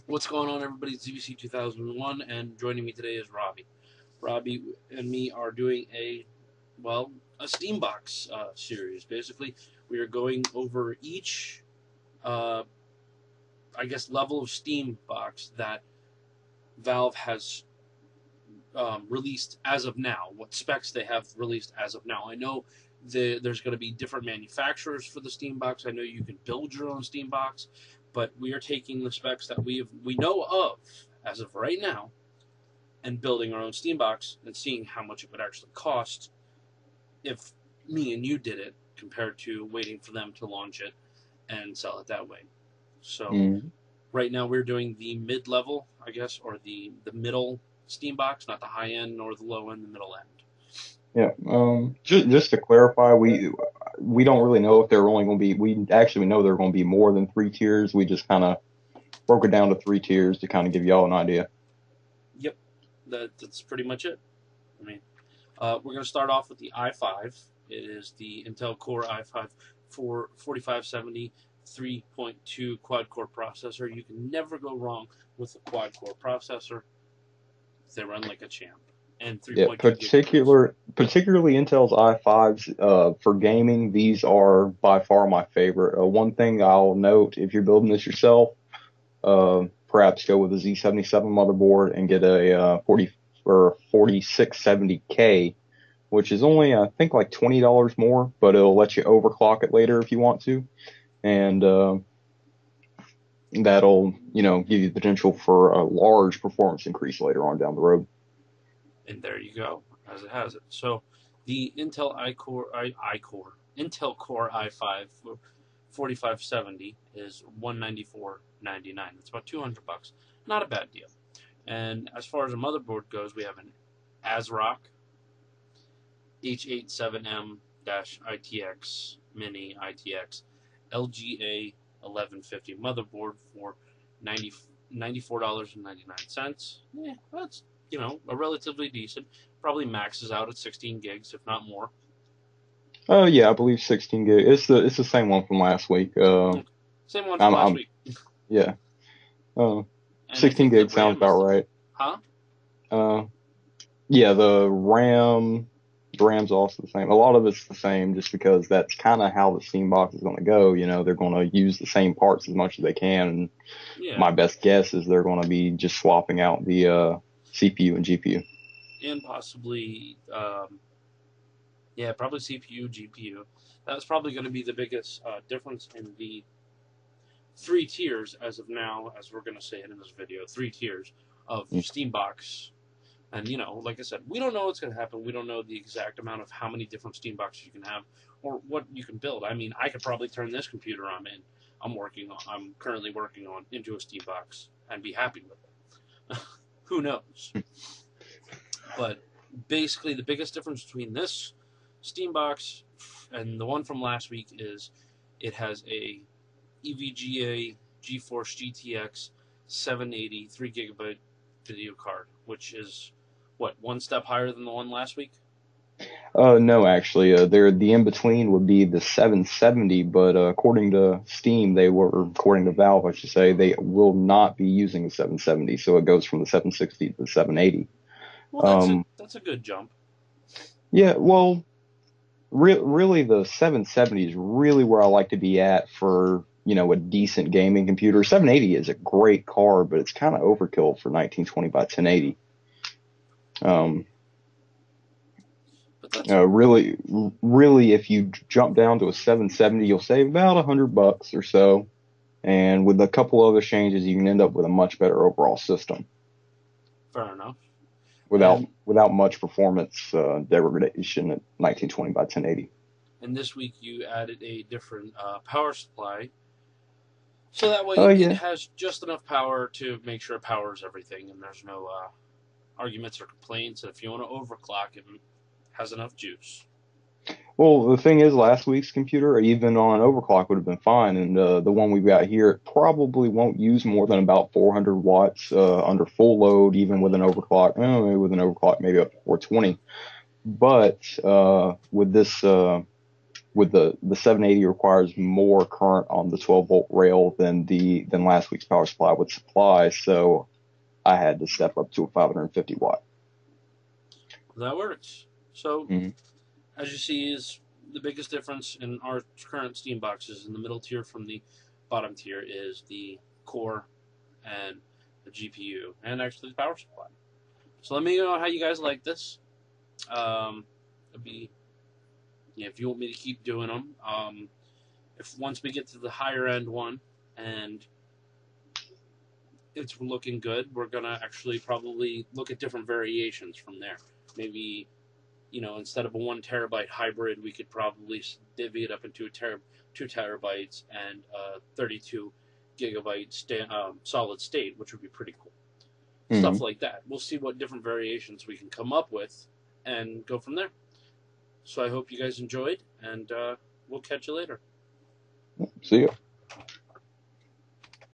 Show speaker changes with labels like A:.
A: What's going on, everybody? It's ZVC 2001, and joining me today is Robbie. Robbie and me are doing a Steambox series. Basically, we are going over each, uh, level of Steambox that Valve has released as of now. What specs they have released as of now. I know there's going to be different manufacturers for the Steambox. I know you can build your own Steambox, but we are taking the specs that we know of as of right now and building our own Steambox and seeing how much it would actually cost if me and you did it compared to waiting for them to launch it and sell it that way. So right now we're doing the mid-level, I guess, or the middle Steambox, not the high end nor the low end, the middle end.
B: Yeah. Just to clarify, we don't really know if there are only going to be. We actually know there are going to be more than 3 tiers. We just kind of broke it down to 3 tiers to kind of give y'all an idea.
A: Yep, that's pretty much it. I mean, we're going to start off with the i5. It is the Intel Core i5 4570 3.2 quad-core processor. You can never go wrong with a quad-core processor. They run like a champ. And 3.2 gigahertz.
B: Particularly Intel's i5s, for gaming, these are by far my favorite. One thing I'll note, if you're building this yourself, perhaps go with a Z77 motherboard and get a 4670K, which is only, I think, like $20 more, but it'll let you overclock it later if you want to. And that'll, give you the potential for a large performance increase later on down the road.
A: And there you go, as it has it. So the Intel Intel Core i5 4570 is $194.99. That's about $200. Not a bad deal. And as far as a motherboard goes, we have an ASRock H87M-ITX Mini ITX LGA 1150 motherboard for $94.99. Yeah, that's a relatively decent. Probably maxes out at 16 gigs, if not more.
B: Oh yeah, I believe 16 gig. It's the same one from last week.
A: Same one from last week.
B: Yeah. 16 gig sounds about right.
A: Huh?
B: Yeah, the RAM's also the same. A lot of it's the same just because that's kind of how the Steambox is going to go. They're going to use the same parts as much as they can. And my best guess is they're going to be just swapping out the CPU and GPU.
A: And possibly, probably CPU, GPU. That's probably going to be the biggest difference in the 3 tiers as of now, as we're going to say it in this video, 3 tiers of Steambox. And, like I said, we don't know what's going to happen. We don't know the exact amount of how many different Steamboxes you can have or what you can build. I mean, I could probably turn this computer I'm currently working on into a Steambox and be happy with it. Who knows? But basically, the biggest difference between this Steambox and the one from last week is it has a EVGA GeForce GTX 780 3GB video card, which is, one step higher than the one last week?
B: No, actually, the in-between would be the 770, but according to Valve, I should say, they will not be using the 770, so it goes from the 760 to the 780.
A: Well, that's a good jump.
B: Yeah, well, really, the 770 is really where I like to be at for, a decent gaming computer. 780 is a great card, but it's kind of overkill for 1920 by 1080. Really, if you jump down to a 770, you'll save about $100 or so, and with a couple other changes, you can end up with a much better overall system.
A: Fair enough.
B: Without much performance degradation at 1920 by 1080.
A: And this week you added a different power supply, so that way it has just enough power to make sure it powers everything, and there's no arguments or complaints. And if you want to overclock, it has enough juice.
B: Well, the thing is, last week's computer, even on an overclock, would have been fine, and the one we've got here, it probably won't use more than about 400 watts under full load, even with an overclock. Maybe with an overclock, maybe up to 420. But with this with the 780 requires more current on the 12-volt rail than last week's power supply would supply, so I had to step up to a 550 watt.
A: That works. So, as you see, is the biggest difference in our current steam boxes in the middle tier from the bottom tier is the core and the GPU, and actually the power supply. So let me know how you guys like this. If you want me to keep doing them, if once we get to the higher end one and it's looking good, we're gonna actually probably look at different variations from there. Maybe, instead of a 1 terabyte hybrid, we could probably divvy it up into 2 terabytes and 32 gigabyte solid state, which would be pretty cool. Stuff like that. We'll see what different variations we can come up with and go from there. So I hope you guys enjoyed, and we'll catch you later.
B: See ya.